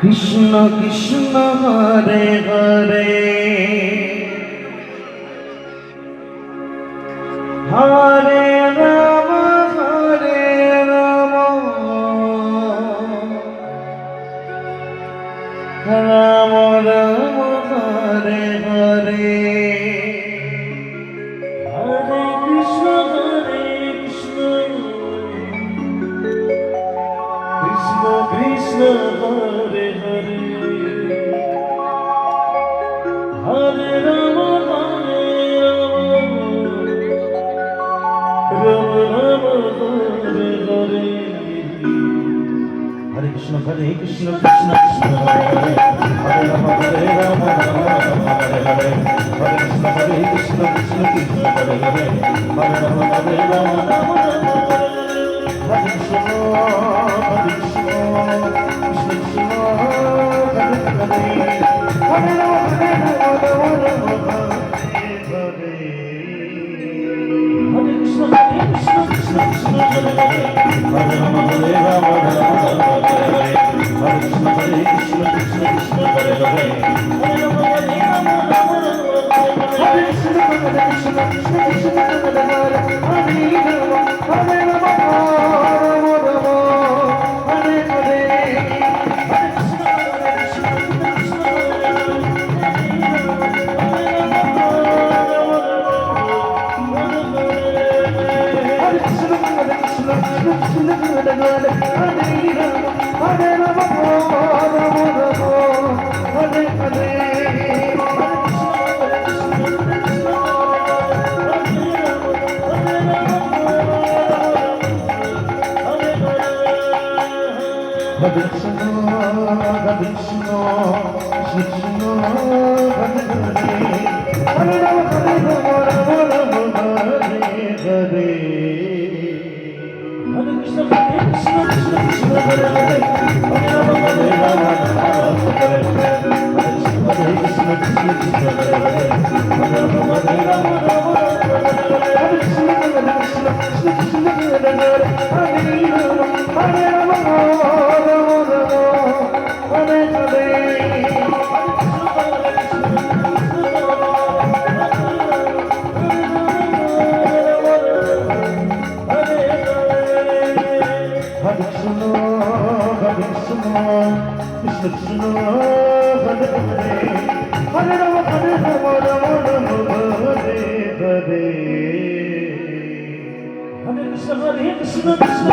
Krishna Krishna Hare Hare Hare Ram Ram Ram Hare Hare Hare Krishna Krishna Krishna Hare Hare Hare Ram Ram Ram Hare Hare Hare Krishna Krishna Krishna Hare Hare Hare Ram Ram Hare Hare Hare Krishna Krishna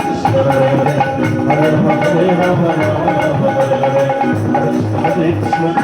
Krishna Hare Hare Hare Ram Ram Hare Krishna